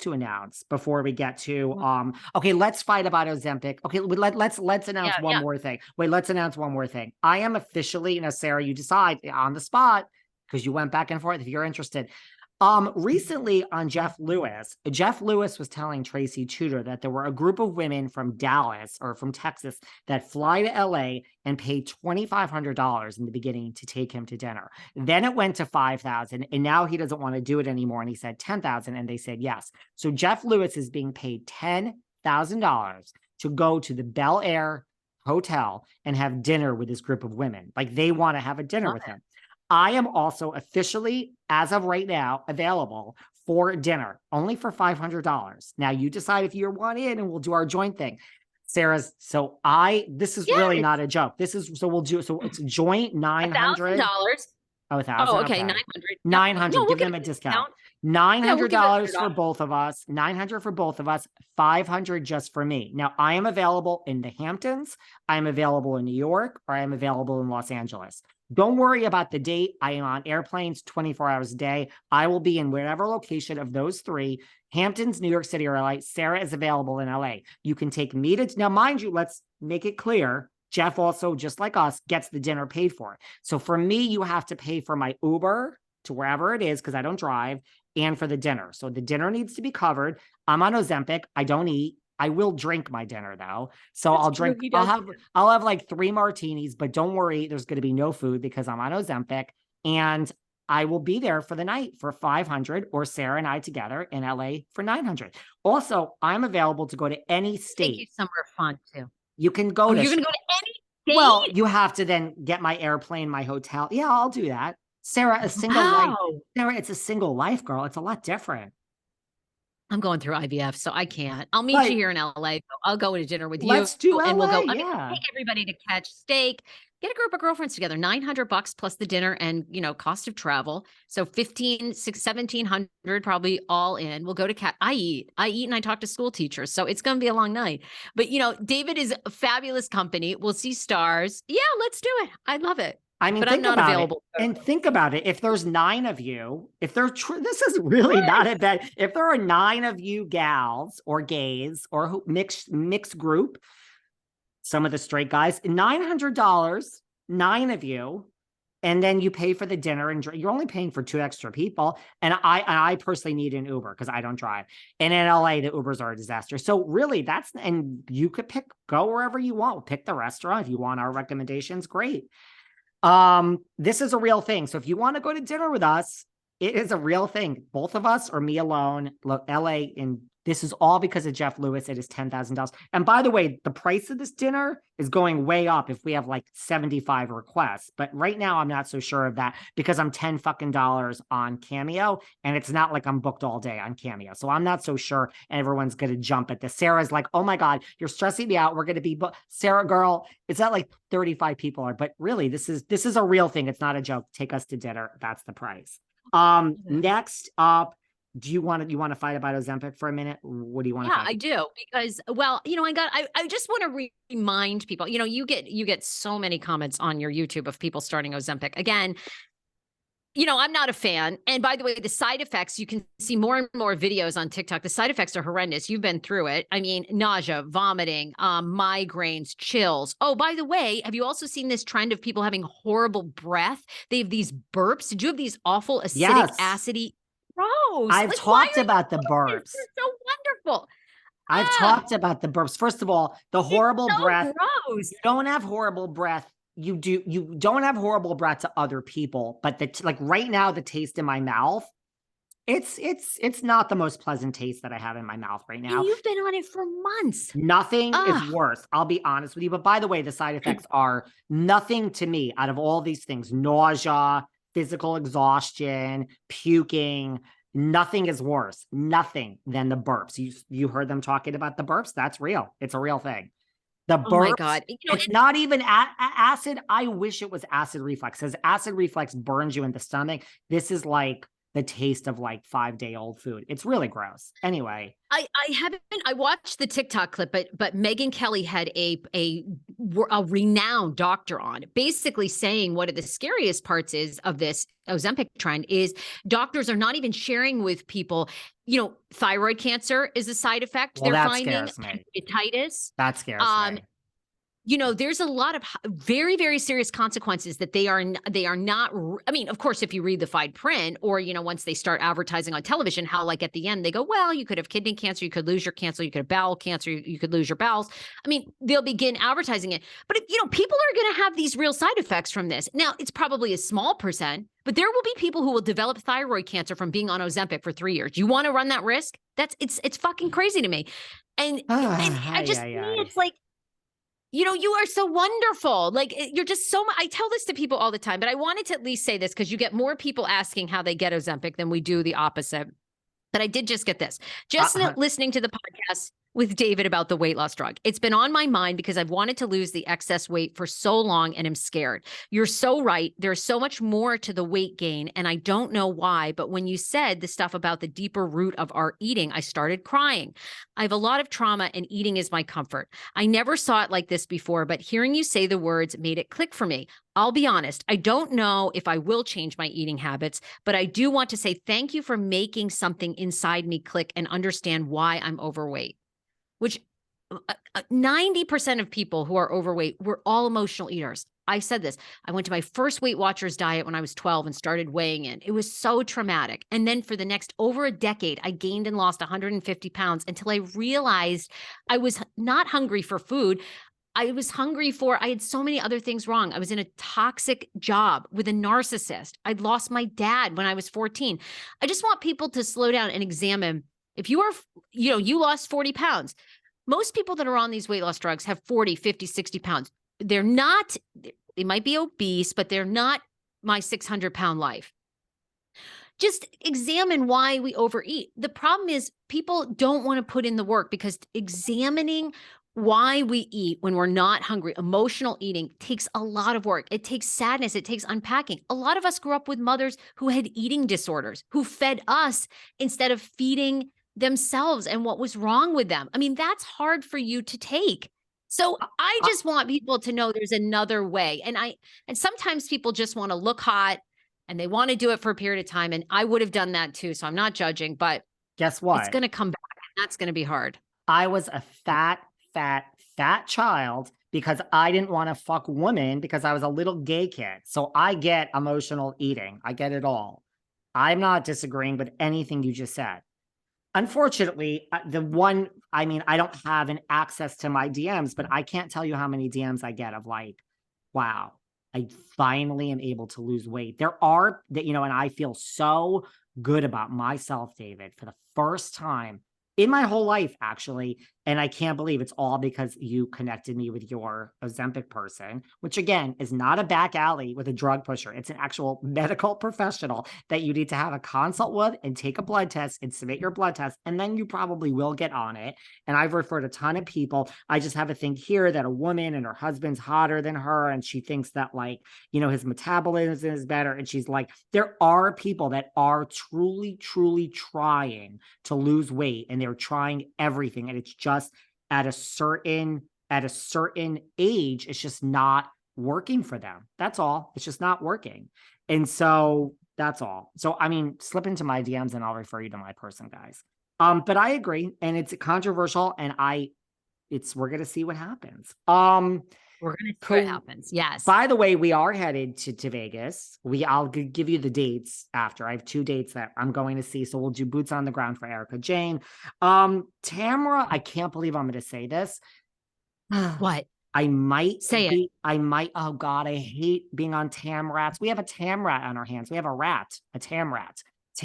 to announce before we get to okay, let's fight about Ozempic. Okay, let's announce one more thing. Wait, let's announce one more thing. I am officially, Sarah, you decide on the spot because you went back and forth if you're interested. Recently on Jeff Lewis was telling Tracy Tudor that there were a group of women from Dallas or from Texas that fly to LA and pay $2,500 in the beginning to take him to dinner. Then it went to $5,000 and now he doesn't want to do it anymore. And he said $10,000 and they said yes. So Jeff Lewis is being paid $10,000 to go to the Bel Air hotel and have dinner with this group of women. Like they want to have a dinner with him. I am also officially, as of right now, available for dinner, only for $500. Now you decide if you want in and we'll do our joint thing. Sarah's, this is really not a joke. This is, so it's a joint $900. Oh, $1,000. Oh, okay. 900. 900. Give them a discount. $900 for both of us. 900 for both of us. 500 just for me. Now I am available in the Hamptons. I am available in New York, or I am available in Los Angeles. Don't worry about the date. I am on airplanes 24 hours a day. I will be in whatever location of those three, Hamptons, New York City, or LA. Sarah is available in LA. You can take me to, now mind you, let's make it clear. Jeff also, just like us, gets the dinner paid for. So for me, you have to pay for my Uber to wherever it is, because I don't drive, and for the dinner. So the dinner needs to be covered. I'm on Ozempic. I don't eat. I will drink my dinner though. So I'll drink, I'll have like 3 martinis, but don't worry, there's going to be no food because I'm on Ozempic, and I will be there for the night for 500, or Sarah and I together in LA for 900. Also, I'm available to go to any state. Take you somewhere fun too. You can go to, you're going to go to any state? Well, you have to then get my airplane, my hotel. Yeah, I'll do that. Sarah, a single life. Sarah, it's a single life, girl. It's a lot different. I'm going through IVF, so I can't. I'll meet you here in LA. I'll go to dinner with you. Let's do LA, and we'll go. I mean, take everybody to catch steak. Get a group of girlfriends together. $900 plus the dinner and cost of travel. So $1,700 probably all in. We'll go to I eat and I talk to school teachers. So it's going to be a long night. But David is a fabulous company. We'll see stars. Yeah, let's do it. I love it. I mean, but I'm not available. And think about it. If there's 9 of you, this is really not a bad. If there are 9 of you gals or gays or mixed group, some of the straight guys, $900, 9 of you, and then you pay for the dinner and you're only paying for 2 extra people. And I personally need an Uber because I don't drive. And in LA, the Ubers are a disaster. So really and you could go wherever you want. Pick the restaurant. If you want our recommendations, great. This is a real thing. So if you want to go to dinner with us, it is a real thing. Both of us or me alone. Look, LA, and this is all because of Jeff Lewis. It is $10,000. And by the way, the price of this dinner is going way up if we have like 75 requests. But right now, I'm not so sure of that because I'm $10 fucking on Cameo, and it's not like I'm booked all day on Cameo. So I'm not so sure everyone's going to jump at this. Sarah's like, oh my God, you're stressing me out. We're going to be booked. Sarah, girl, it's not like 35 people are, but really, this is a real thing. It's not a joke. Take us to dinner. That's the price. Next up, do you want to fight about Ozempic for a minute? What do you want to fight? I do, because, well, I just want to remind people, you get so many comments on your YouTube of people starting Ozempic. Again, I'm not a fan. And by the way, the side effects, you can see more and more videos on TikTok. The side effects are horrendous. You've been through it. I mean, nausea, vomiting, migraines, chills. Oh, by the way, have you also seen this trend of people having horrible breath? They have these burps. Did you have these awful acidic, acidy? Gross. I've talked about the burps. They're so wonderful. I've talked about the burps. First of all, the horrible breath. Gross. You don't have horrible breath. You don't have horrible breath to other people, but right now, the taste in my mouth, it's not the most pleasant taste that I have in my mouth right now. And you've been on it for months. Nothing is worse. I'll be honest with you. But by the way, the side effects are nothing to me out of all these things: nausea, physical exhaustion, puking. Nothing is worse. Nothing than the burps. You heard them talking about the burps. That's real. It's a real thing. The burps, oh my God. it's not even acid. I wish it was acid reflux, because acid reflux burns you in the stomach. This is like the taste of like 5-day-old food. It's really gross. Anyway. I watched the TikTok clip, but Megyn Kelly had a renowned doctor on, basically saying one of the scariest parts is of this Ozempic trend is doctors are not even sharing with people, thyroid cancer is a side effect. Well, they're that finding scares me. hepatitis. That scares me. There's a lot of very, very serious consequences that they are not. I mean, of course, if you read the fine print or, once they start advertising on television, how like at the end they go, well, you could have kidney cancer, you could lose your cancer, you could have bowel cancer, you could lose your bowels. I mean, they'll begin advertising it. But, people are going to have these real side effects from this. Now, it's probably a small percent, but there will be people who will develop thyroid cancer from being on Ozempic for 3 years. You want to run that risk? It's fucking crazy to me. And I just, it's like, you are so wonderful. Like you're just so much. I tell this to people all the time, but I wanted to at least say this because you get more people asking how they get Ozempic than we do the opposite. But I did just get this. Just listening to the podcast with David about the weight loss drug. It's been on my mind because I've wanted to lose the excess weight for so long and am scared. You're so right. There's so much more to the weight gain and I don't know why, but when you said the stuff about the deeper root of our eating, I started crying. I have a lot of trauma and eating is my comfort. I never saw it like this before, but hearing you say the words made it click for me. I'll be honest, I don't know if I will change my eating habits, but I do want to say thank you for making something inside me click and understand why I'm overweight. Which 90% of people who are overweight, we're all emotional eaters. I said this. I went to my first Weight Watchers diet when I was 12 and started weighing in. It was so traumatic. And then for the next over a decade, I gained and lost 150 pounds until I realized I was not hungry for food. I had so many other things wrong. I was in a toxic job with a narcissist. I'd lost my dad when I was 14. I just want people to slow down and examine. If you are, you lost 40 pounds. Most people that are on these weight loss drugs have 40, 50, 60 pounds. They might be obese, but they're not my 600-pound life. Just examine why we overeat. The problem is people don't want to put in the work because examining why we eat when we're not hungry, emotional eating takes a lot of work. It takes sadness. It takes unpacking. A lot of us grew up with mothers who had eating disorders, who fed us instead of feeding themselves and what was wrong with them. I mean, that's hard for you to take. So I just want people to know there's another way. And sometimes people just want to look hot and they want to do it for a period of time. And I would have done that too. So I'm not judging, but guess what? It's going to come back. And that's going to be hard. I was a fat child because I didn't want to fuck women because I was a little gay kid. So I get emotional eating. I get it all. I'm not disagreeing with anything you just said. Unfortunately, I don't have an access to my DMs, but I can't tell you how many DMs I get of like, wow, I finally am able to lose weight. There are that, and I feel so good about myself, David, for the first time in my whole life, actually. And I can't believe it's all because you connected me with your Ozempic person, which again is not a back alley with a drug pusher. It's an actual medical professional that you need to have a consult with and take a blood test and submit your blood test. And then you probably will get on it. And I've referred a ton of people. I just have a thing here that a woman and her husband's hotter than her. And she thinks that like, his metabolism is better. And she's like, there are people that are truly, truly trying to lose weight and they're trying everything. And it's just at a certain age, it's just not working for them. That's all. It's just not working. And so that's all. So, I mean, slip into my DMs and I'll refer you to my person, guys. But I agree. And it's controversial and we're going to see what happens. We're going to see what happens. Yes. By the way, we are headed to Vegas. I'll give you the dates after. I have 2 dates that I'm going to see. So we'll do boots on the ground for Erika Jayne. Tamra, I can't believe I'm going to say this. What? I might say it. Oh God, I hate being on Tam Rats. We have a Tam Rat on our hands. We have a Tam Rat.